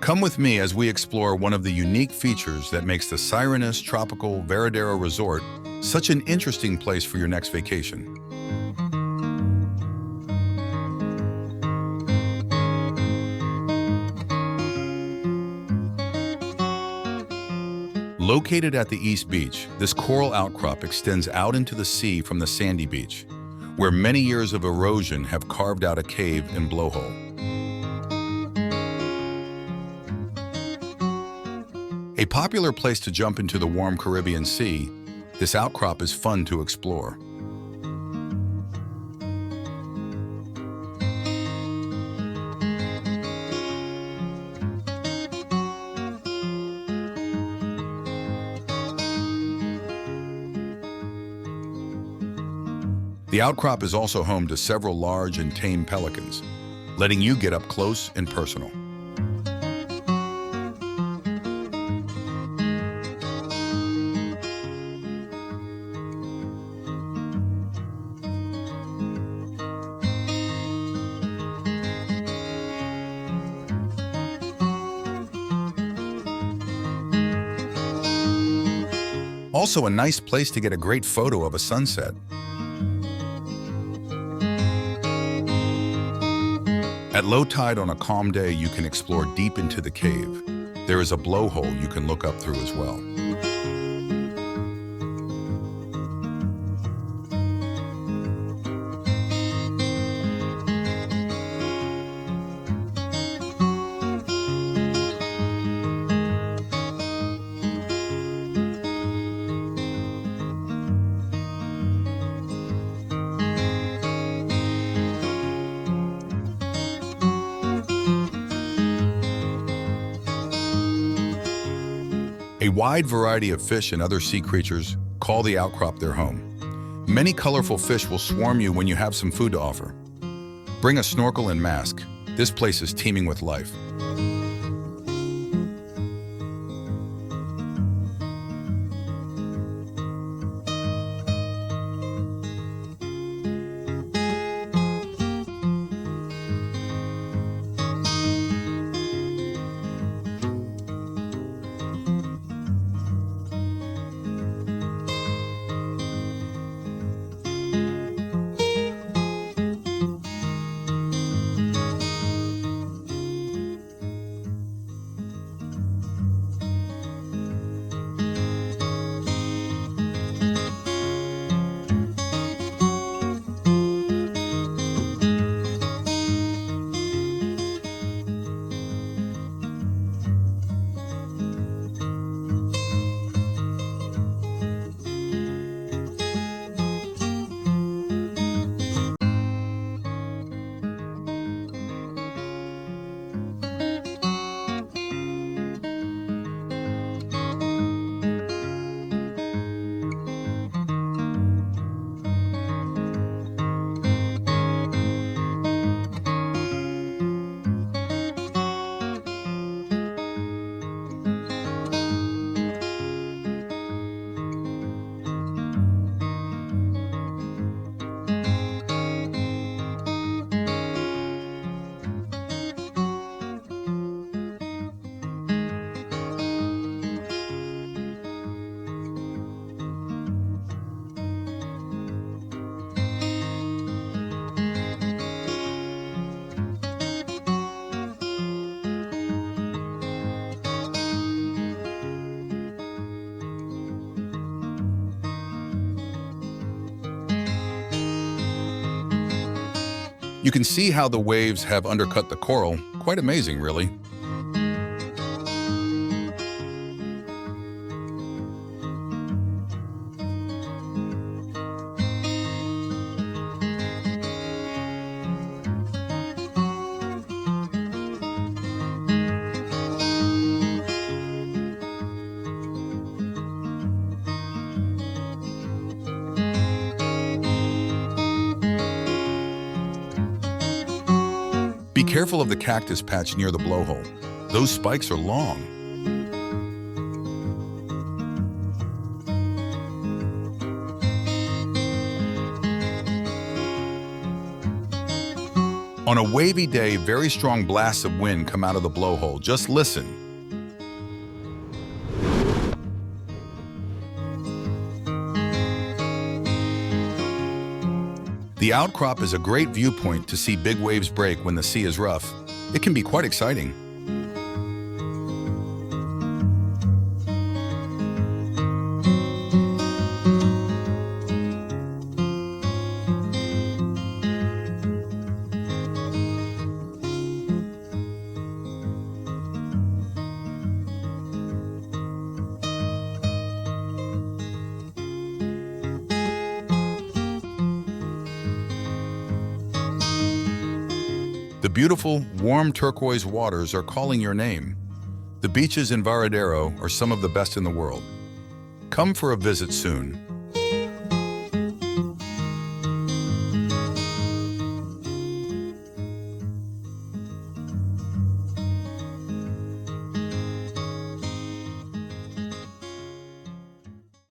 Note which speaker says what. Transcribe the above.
Speaker 1: Come with me as we explore one of the unique features that makes the Sirenis tropical Varadero resort such an interesting place for your next vacation. Located at the East Beach, this coral outcrop extends out into the sea from the sandy beach, where many years of erosion have carved out a cave and blowhole. A popular place to jump into the warm Caribbean Sea, this outcrop is fun to explore. The outcrop is also home to several large and tame pelicans, letting you get up close and personal. Also a nice place to get a great photo of a sunset. At low tide on a calm day, you can explore deep into the cave. There is a blowhole you can look up through as well. A wide variety of fish and other sea creatures call the outcrop their home. Many colorful fish will swarm you when you have some food to offer. Bring a snorkel and mask. This place is teeming with life. You can see how the waves have undercut the coral. Quite amazing, really. Be careful of the cactus patch near the blowhole. Those spikes are long. On a wavy day, very strong blasts of wind come out of the blowhole. Just listen. The Outcrop is a great viewpoint to see big waves break when the sea is rough. It can be quite exciting. The beautiful, warm turquoise waters are calling your name. The beaches in Varadero are some of the best in the world. Come for a visit soon.